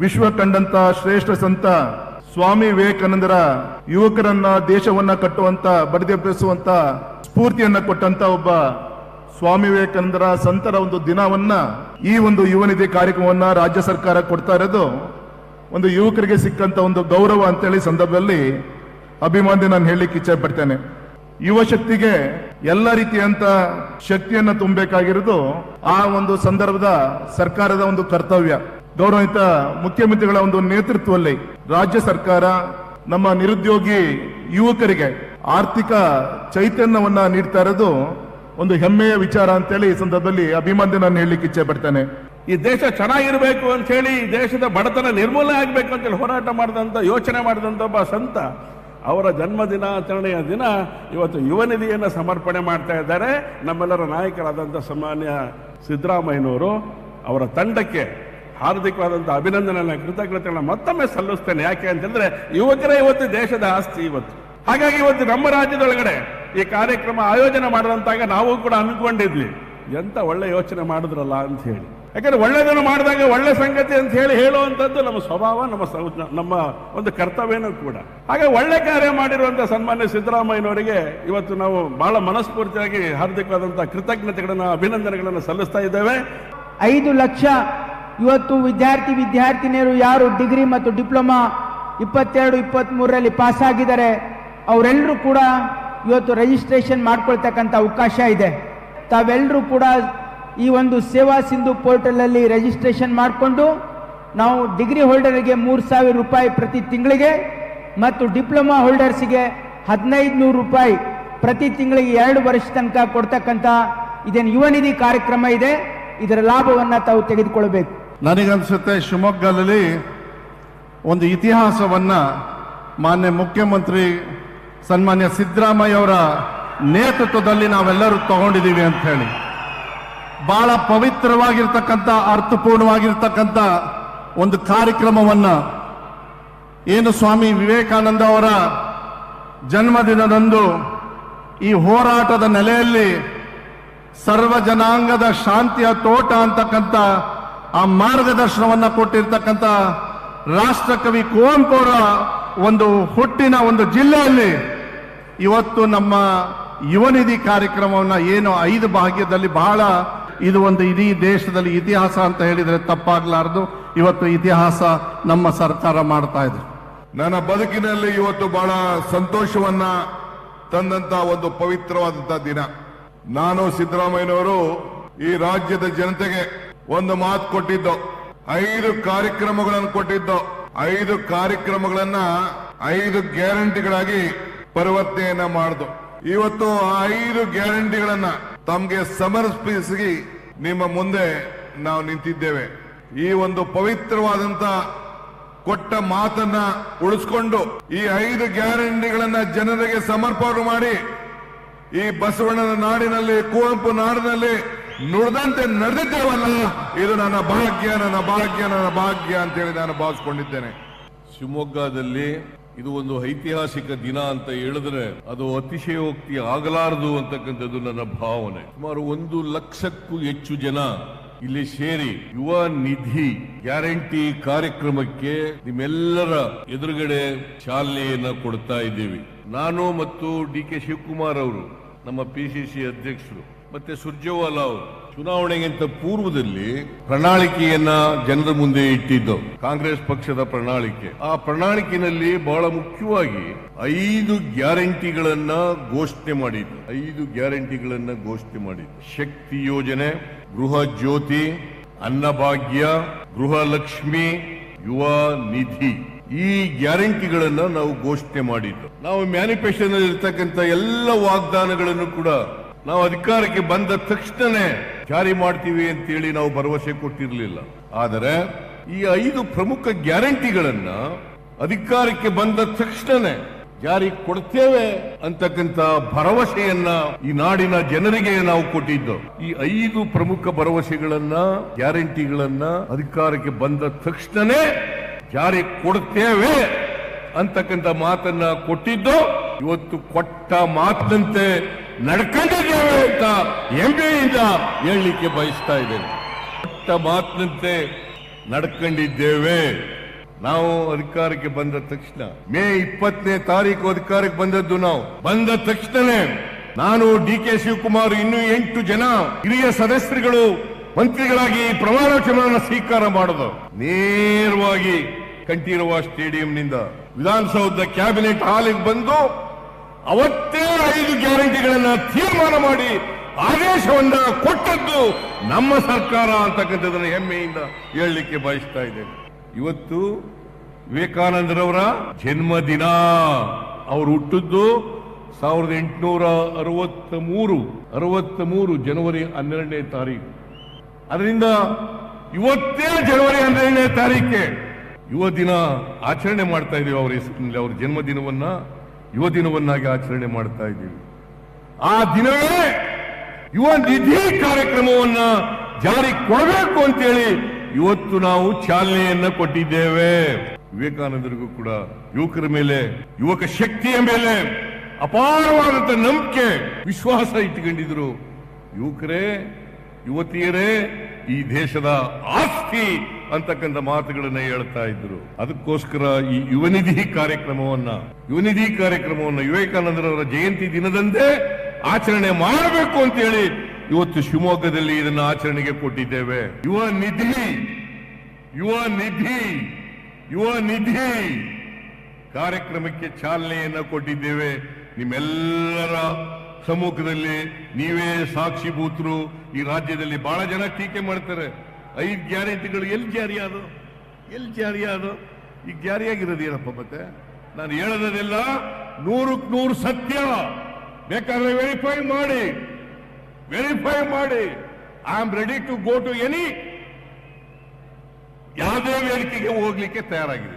ವಿಶ್ವ ಕಂಡಂತ ಶ್ರೇಷ್ಠ ಸಂತ ಸ್ವಾಮಿ ವಿವೇಕಾನಂದರ ಯುವಕರನ್ನ ದೇಶವನ್ನ ಕಟ್ಟುವಂತ ಬಡಿದೆಬ್ಬಿಸುವಂತ ಸ್ಫೂರ್ತಿಯನ್ನ ಕೊಟ್ಟಂತ ಒಬ್ಬ ಸ್ವಾಮಿ ವಿವೇಕಾನಂದರ ಸಂತರ ಒಂದು ದಿನವನ್ನ ಈ ಒಂದು ಯುವ ನಿಧಿ ಕಾರ್ಯಕ್ರಮವನ್ನ ರಾಜ್ಯ ಸರ್ಕಾರ ಕೊಡ್ತಾ ಇರೋದು ಒಂದು ಯುವಕರಿಗೆ ಸಿಕ್ಕಂತ ಒಂದು ಗೌರವ ಅಂತೇಳಿ ಸಂದರ್ಭದಲ್ಲಿ ಅಭಿಮಾನಿ ನಾನು ಹೇಳಲಿಕ್ಕೆ ಇಚ್ಛೆ ಪಡ್ತೇನೆ. ಯುವ ಶಕ್ತಿಗೆ ಎಲ್ಲ ರೀತಿಯಂತ ಶಕ್ತಿಯನ್ನ ತುಂಬಬೇಕಾಗಿರೋದು ಆ ಒಂದು ಸಂದರ್ಭದ ಸರ್ಕಾರದ ಒಂದು ಕರ್ತವ್ಯ. ಗೌರವಿತ ಮುಖ್ಯಮಂತ್ರಿಗಳ ಒಂದು ನೇತೃತ್ವದಲ್ಲಿ ರಾಜ್ಯ ಸರ್ಕಾರ ನಮ್ಮ ನಿರುದ್ಯೋಗಿ ಯುವಕರಿಗೆ ಆರ್ಥಿಕ ಚೈತನ್ಯವನ್ನ ನೀಡ್ತಾ ಇರೋದು ಒಂದು ಹೆಮ್ಮೆಯ ವಿಚಾರ ಅಂತೇಳಿ ಈ ಸಂದರ್ಭದಲ್ಲಿ ಅಭಿಮಾನಿ ನಾನು ಹೇಳಲಿಕ್ಕೆ ಇಚ್ಛೆ ಪಡ್ತೇನೆ. ಈ ದೇಶ ಚೆನ್ನಾಗಿರ್ಬೇಕು ಅಂತ ಹೇಳಿ ಈ ದೇಶದ ಬಡತನ ನಿರ್ಮೂಲನೆ ಆಗ್ಬೇಕು ಅಂತೇಳಿ ಹೋರಾಟ ಮಾಡಿದಂತ ಯೋಚನೆ ಮಾಡಿದಂತ ಒಬ್ಬ ಸಂತ ಅವರ ಜನ್ಮದಿನಾಚರಣೆಯ ದಿನ ಇವತ್ತು ಯುವ ನಿಧಿಯನ್ನು ಸಮರ್ಪಣೆ ಮಾಡ್ತಾ ಇದ್ದಾರೆ. ನಮ್ಮೆಲ್ಲರ ನಾಯಕರಾದಂಥ ಸನ್ಮಾನ್ಯ ಸಿದ್ದರಾಮಯ್ಯನವರು ಅವರ ತಂಡಕ್ಕೆ ಹಾರ್ದಿಕವಾದಂಥ ಅಭಿನಂದನೆ ಕೃತಜ್ಞತೆಗಳನ್ನ ಮತ್ತೊಮ್ಮೆ ಸಲ್ಲಿಸ್ತೇನೆ. ಯಾಕೆ ಅಂತಂದ್ರೆ ಯುವಕರೇ ಇವತ್ತು ದೇಶದ ಆಸ್ತಿ ಇವತ್ತು. ಹಾಗಾಗಿ ಇವತ್ತು ನಮ್ಮ ರಾಜ್ಯದೊಳಗಡೆ ಈ ಕಾರ್ಯಕ್ರಮ ಆಯೋಜನೆ ಮಾಡಿದಂತಾಗ ನಾವು ಕೂಡ ಅನ್ಕೊಂಡಿದ್ವಿ ಎಂತ ಒಳ್ಳೆ ಯೋಚನೆ ಮಾಡಿದ್ರಲ್ಲ ಅಂತ ಹೇಳಿ. ಯಾಕಂದ್ರೆ ಒಳ್ಳೆದನ್ನು ಮಾಡಿದಾಗ ಒಳ್ಳೆ ಸಂಗತಿ ಅಂತ ಹೇಳಿ ಹೇಳುವಂಥದ್ದು ನಮ್ಮ ಸ್ವಭಾವ, ನಮ್ಮ ಒಂದು ಕರ್ತವ್ಯನೂ ಕೂಡ. ಹಾಗೆ ಒಳ್ಳೆ ಕಾರ್ಯ ಮಾಡಿರುವಂತಹ ಸನ್ಮಾನ್ಯ ಸಿದ್ದರಾಮಯ್ಯನವರಿಗೆ ಇವತ್ತು ನಾವು ಬಹಳ ಮನಸ್ಫೂರ್ತಿಯಾಗಿ ಹಾರ್ದಿಕವಾದಂತಹ ಕೃತಜ್ಞತೆಗಳನ್ನ ಅಭಿನಂದನೆಗಳನ್ನು ಸಲ್ಲಿಸ್ತಾ ಇದ್ದೇವೆ. 5 ಲಕ್ಷ ಇವತ್ತು ವಿದ್ಯಾರ್ಥಿನಿಯರು ಯಾರು ಡಿಗ್ರಿ ಮತ್ತು ಡಿಪ್ಲೊಮಾ 22-23ರಲ್ಲಿ ಪಾಸ್ ಆಗಿದ್ದಾರೆ ಅವರೆಲ್ಲರೂ ಕೂಡ ಇವತ್ತು ರಿಜಿಸ್ಟ್ರೇಷನ್ ಮಾಡ್ಕೊಳ್ತಕ್ಕಂಥ ಅವಕಾಶ ಇದೆ. ತಾವೆಲ್ಲರೂ ಕೂಡ ಈ ಒಂದು ಸೇವಾ ಸಿಂಧು ಪೋರ್ಟಲ್ ಅಲ್ಲಿ ರಿಜಿಸ್ಟ್ರೇಷನ್ ಮಾಡಿಕೊಂಡು ನಾವು ಡಿಗ್ರಿ ಹೋಲ್ಡರ್ಗೆ 3,000 ರೂಪಾಯಿ ಪ್ರತಿ ತಿಂಗಳಿಗೆ ಮತ್ತು ಡಿಪ್ಲೊಮಾ ಹೋಲ್ಡರ್ಸ್ಗೆ 1,500 ರೂಪಾಯಿ ಪ್ರತಿ ತಿಂಗಳಿಗೆ 2 ವರ್ಷ ತನಕ ಕೊಡ್ತಕ್ಕಂಥ ಇದೇನು ಯುವ ನಿಧಿ ಕಾರ್ಯಕ್ರಮ ಇದೆ. ಇದರ ಲಾಭವನ್ನ ತಾವು ತೆಗೆದುಕೊಳ್ಳಬೇಕು. ನನಗನ್ಸುತ್ತೆ ಶಿವಮೊಗ್ಗದಲ್ಲಿ ಒಂದು ಇತಿಹಾಸವನ್ನ ಮಾನ್ಯ ಮುಖ್ಯಮಂತ್ರಿ ಸನ್ಮಾನ್ಯ ಸಿದ್ದರಾಮಯ್ಯ ಅವರ ನೇತೃತ್ವದಲ್ಲಿ ನಾವೆಲ್ಲರೂ ತಗೊಂಡಿದ್ದೀವಿ ಅಂತ ಹೇಳಿ ಬಹಳ ಪವಿತ್ರವಾಗಿರ್ತಕ್ಕಂಥ ಅರ್ಥಪೂರ್ಣವಾಗಿರ್ತಕ್ಕಂಥ ಒಂದು ಕಾರ್ಯಕ್ರಮವನ್ನ ಏನು ಸ್ವಾಮಿ ವಿವೇಕಾನಂದ ಅವರ ಜನ್ಮದಿನದಂದು ಈ ಹೋರಾಟದ ನೆಲೆಯಲ್ಲಿ ಸರ್ವ ಜನಾಂಗದ ಶಾಂತಿಯ ತೋಟ ಅಂತಕ್ಕಂಥ ಆ ಮಾರ್ಗದರ್ಶನವನ್ನ ಕೊಟ್ಟಿರ್ತಕ್ಕಂಥ ರಾಷ್ಟ್ರಕವಿ ಕುವೆಂಪು ಅವರ ಒಂದು ಹುಟ್ಟಿನ ಒಂದು ಜಿಲ್ಲೆಯಲ್ಲಿ ಇವತ್ತು ನಮ್ಮ ಯುವ ನಿಧಿ ಕಾರ್ಯಕ್ರಮವನ್ನ ಏನು 5 ಭಾಗ್ಯದಲ್ಲಿ ಬಹಳ ಇದು ಒಂದು ಇಡೀ ದೇಶದಲ್ಲಿ ಇತಿಹಾಸ ಅಂತ ಹೇಳಿದ್ರೆ ತಪ್ಪಾಗ್ಲಾರ್ದು. ಇವತ್ತು ಇತಿಹಾಸ ನಮ್ಮ ಸರ್ಕಾರ ಮಾಡ್ತಾ ಇದೆ. ನನ್ನ ಬದುಕಿನಲ್ಲಿ ಇವತ್ತು ಬಹಳ ಸಂತೋಷವನ್ನ ತಂದಂತ ಒಂದು ಪವಿತ್ರವಾದಂತಹ ದಿನ. ನಾನು ಸಿದ್ದರಾಮಯ್ಯನವರು ಈ ರಾಜ್ಯದ ಜನತೆಗೆ ಒಂದು ಮಾತು ಕೊಟ್ಟಿದ್ದು, 5 ಕಾರ್ಯಕ್ರಮಗಳನ್ನು ಕೊಟ್ಟಿದ್ದು. 5 ಕಾರ್ಯಕ್ರಮಗಳನ್ನ 5 ಗ್ಯಾರಂಟಿಗಳಾಗಿ ಪರಿವರ್ತನೆಯನ್ನ ಮಾಡಿದ್ದು. ಇವತ್ತು ಆ 5 ಗ್ಯಾರಂಟಿಗಳನ್ನ ತಮಗೆ ಸಮರ್ಪಿಸಿ ನಿಮ್ಮ ಮುಂದೆ ನಾವು ನಿಂತಿದ್ದೇವೆ. ಈ ಒಂದು ಪವಿತ್ರವಾದಂತ ಕೊಟ್ಟ ಮಾತನ್ನ ಉಳಿಸ್ಕೊಂಡು ಈ 5 ಗ್ಯಾರಂಟಿಗಳನ್ನ ಜನರಿಗೆ ಸಮರ್ಪಣೆ ಮಾಡಿ ಈ ಬಸವಣ್ಣನ ನಾಡಿನಲ್ಲಿ, ಕುವೆಂಪು ನಾಡಿನಲ್ಲಿ ನುಡಿದಂತೆ ನಡೆದಿದ್ದೇವಲ್ಲ, ಇದು ನನ್ನ ಭಾಗ್ಯ, ನನ್ನ ಭಾಗ್ಯ, ನನ್ನ ಭಾಗ್ಯ ಅಂತೇಳಿ ನಾನು ಭಾವಿಸ್ಕೊಂಡಿದ್ದೇನೆ. ಶಿವಮೊಗ್ಗದಲ್ಲಿ ಇದು ಒಂದು ಐತಿಹಾಸಿಕ ದಿನ ಅಂತ ಹೇಳಿದ್ರೆ ಅದು ಅತಿಶಯೋಕ್ತಿ ಆಗಲಾರದು ಅಂತಕ್ಕಂಥದ್ದು ನನ್ನ ಭಾವನೆ. ಸುಮಾರು 1 ಲಕ್ಷಕ್ಕೂ ಹೆಚ್ಚು ಜನ ಇಲ್ಲಿ ಸೇರಿ ಯುವ ನಿಧಿ ಗ್ಯಾರಂಟಿ ಕಾರ್ಯಕ್ರಮಕ್ಕೆ ನಿಮ್ಮೆಲ್ಲರ ಎದುರುಗಡೆ ಚಾಲನೆಯನ್ನ ಕೊಡ್ತಾ ಇದ್ದೀವಿ. ನಾನು ಮತ್ತು ಡಿ.ಕೆ. ಶಿವಕುಮಾರ್ ಅವರು, ನಮ್ಮ PCC ಅಧ್ಯಕ್ಷರು, ಮತ್ತೆ ಸುರ್ಜೇವಾಲಾ ಅವರು ಚುನಾವಣೆಗಿಂತ ಪೂರ್ವದಲ್ಲಿ ಪ್ರಣಾಳಿಕೆಯನ್ನ ಜನರ ಮುಂದೆ ಇಟ್ಟಿದ್ದು, ಕಾಂಗ್ರೆಸ್ ಪಕ್ಷದ ಪ್ರಣಾಳಿಕೆ. ಆ ಪ್ರಣಾಳಿಕೆಯಲ್ಲಿ ಬಹಳ ಮುಖ್ಯವಾಗಿ 5 ಗ್ಯಾರಂಟಿಗಳನ್ನ ಘೋಷಣೆ ಮಾಡಿದ್ದು. 5 ಗ್ಯಾರಂಟಿಗಳನ್ನ ಘೋಷಣೆ ಮಾಡಿದ್ದು: ಶಕ್ತಿ ಯೋಜನೆ, ಗೃಹ ಜ್ಯೋತಿ, ಅನ್ನಭಾಗ್ಯ, ಗೃಹಲಕ್ಷ್ಮಿ, ಯುವ ನಿಧಿ. ಈ ಗ್ಯಾರಂಟಿಗಳನ್ನ ನಾವು ಘೋಷಣೆ ಮಾಡಿದ್ದು. ನಾವು ಮ್ಯಾನಿಫೆಸ್ಟೋನಲ್ಲಿ ಇರ್ತಕ್ಕಂಥ ಎಲ್ಲ ವಾಗ್ದಾನಗಳನ್ನು ಕೂಡ ನಾವು ಅಧಿಕಾರಕ್ಕೆ ಬಂದ ತಕ್ಷಣನೇ ಜಾರಿ ಮಾಡ್ತೀವಿ ಅಂತೇಳಿ ನಾವು ಭರವಸೆ ಕೊಟ್ಟಿರಲಿಲ್ಲ. ಆದರೆ ಈ 5 ಪ್ರಮುಖ ಗ್ಯಾರಂಟಿಗಳನ್ನ ಅಧಿಕಾರಕ್ಕೆ ಬಂದ ತಕ್ಷಣನೇ ಜಾರಿ ಕೊಡ್ತೇವೆ ಅಂತಕ್ಕಂಥ ಭರವಸೆಯನ್ನ ಈ ನಾಡಿನ ಜನರಿಗೆ ನಾವು ಕೊಟ್ಟಿದ್ದು. ಈ 5 ಪ್ರಮುಖ ಭರವಸೆಗಳನ್ನ, ಗ್ಯಾರಂಟಿಗಳನ್ನ ಅಧಿಕಾರಕ್ಕೆ ಬಂದ ತಕ್ಷಣನೇ ಜಾರಿ ಕೊಡ್ತೇವೆ ಅಂತಕ್ಕಂಥ ಮಾತನ್ನ ಕೊಟ್ಟಿದ್ದು. ಇವತ್ತು ಕೊಟ್ಟ ಮಾತಿನಂತೆ ನಡ್ಕೊಂಡಿದ್ದೇವೆ ಅಂತ ಹೆಮ್ಮೆಯಿಂದ ಹೇಳಲಿಕ್ಕೆ ಬಯಸ್ತಾ ಇದ್ದೇನೆ. ಕೊಟ್ಟ ಮಾತಿನಂತೆ ನಡ್ಕೊಂಡಿದ್ದೇವೆ. ನಾವು ಅಧಿಕಾರಕ್ಕೆ ಬಂದ ತಕ್ಷಣ ಮೇ 20ನೇ ತಾರೀಕು ಅಧಿಕಾರಕ್ಕೆ ಬಂದದ್ದು. ನಾವು ಬಂದ ತಕ್ಷಣನೇ ನಾನು DK ಶಿವಕುಮಾರ್ ಇನ್ನೂ 8 ಜನ ಹಿರಿಯ ಸದಸ್ಯರುಗಳು ಮಂತ್ರಿಗಳಾಗಿ ಪ್ರಮಾಣ ವಚನವನ್ನು ಸ್ವೀಕಾರ ಮಾಡೋದು. ನೇರವಾಗಿ ಕಂಠೀರವ ಸ್ಟೇಡಿಯಂನಿಂದ ವಿಧಾನಸೌಧದ ಕ್ಯಾಬಿನೆಟ್ ಹಾಲಿಗೆ ಬಂದು ಅವತ್ತೇ 5 ಗ್ಯಾರಂಟಿಗಳನ್ನ ತೀರ್ಮಾನ ಮಾಡಿ ಆದೇಶವನ್ನ ಕೊಟ್ಟದ್ದು ನಮ್ಮ ಸರ್ಕಾರ ಅಂತಕ್ಕಂಥದ್ದನ್ನು ಹೆಮ್ಮೆಯಿಂದ ಹೇಳಲಿಕ್ಕೆ ಬಯಸ್ತಾ ಇದ್ದೇನೆ. ಇವತ್ತು ವಿವೇಕಾನಂದರವರ ಜನ್ಮದಿನ. ಅವರು ಹುಟ್ಟಿದ್ದು 1863 ಜನವರಿ 12ನೇ ತಾರೀಕು. ಅದರಿಂದ ಇವತ್ತೇ ಜನವರಿ 12ನೇ ತಾರೀಕೆ ಯುವ ದಿನ ಆಚರಣೆ ಮಾಡ್ತಾ ಇದ್ದೀವಿ. ಅವರ ಹೆಸರಿನಲ್ಲಿ ಅವರ ಜನ್ಮದಿನವನ್ನ ಯುವ ದಿನವನ್ನಾಗಿ ಆಚರಣೆ ಮಾಡ್ತಾ ಇದ್ದೀವಿ. ಆ ದಿನವೇ ಯುವ ನಿಧಿ ಕಾರ್ಯಕ್ರಮವನ್ನ ಜಾರಿ ಕೊಡಬೇಕು ಅಂತೇಳಿ ಇವತ್ತು ನಾವು ಚಾಲನೆಯನ್ನ ಕೊಟ್ಟಿದ್ದೇವೆ. ವಿವೇಕಾನಂದರಿಗೂ ಕೂಡ ಯುವಕರ ಮೇಲೆ, ಯುವಕ ಶಕ್ತಿಯ ಮೇಲೆ ಅಪಾರವಾದಂತ ನಂಬಿಕೆ, ವಿಶ್ವಾಸ ಇಟ್ಟುಕೊಂಡಿದ್ರು. ಯುವಕರೇ, ಯುವತಿಯರೇ ಈ ದೇಶದ ಆಸ್ತಿ ಅಂತಕ್ಕಂಥ ಮಾತುಗಳನ್ನ ಹೇಳ್ತಾ ಇದ್ರು. ಅದಕ್ಕೋಸ್ಕರ ಈ ಯುವನಿಧಿ ಕಾರ್ಯಕ್ರಮವನ್ನ ವಿವೇಕಾನಂದರವರ ಜಯಂತಿ ದಿನದಂದೇ ಆಚರಣೆ ಮಾಡಬೇಕು ಅಂತ ಹೇಳಿ ಇವತ್ತು ಶಿವಮೊಗ್ಗದಲ್ಲಿ ಇದನ್ನ ಆಚರಣೆಗೆ ಕೊಟ್ಟಿದ್ದೇವೆ. ಯುವ ನಿಧಿ ಕಾರ್ಯಕ್ರಮಕ್ಕೆ ಚಾಲನೆಯನ್ನ ಕೊಟ್ಟಿದ್ದೇವೆ. ನಿಮ್ಮೆಲ್ಲರ ಸಮ್ಮುಖದಲ್ಲಿ ನೀವೇ ಸಾಕ್ಷಿಭೂತರು. ಈ ರಾಜ್ಯದಲ್ಲಿ ಬಹಳ ಜನ ಟೀಕೆ ಮಾಡ್ತಾರೆ, 5 ಗ್ಯಾರಂಟಿಗಳು ಎಲ್ಲಿ ಜಾರಿಯಾದ ಈಗ ಜಾರಿಯಾಗಿರೋದು ಏನಪ್ಪ? ಮತ್ತೆ ನಾನು ಹೇಳೋದೆಲ್ಲ 100ಕ್ಕೆ 100 ಸತ್ಯ. ಬೇಕಾದ್ರೆ ವೆರಿಫೈ ಮಾಡಿ. I am ready to go to ಯಾವುದೇ ವೇದಿಕೆಗೆ ಹೋಗ್ಲಿಕ್ಕೆ ತಯಾರಾಗಿದೆ.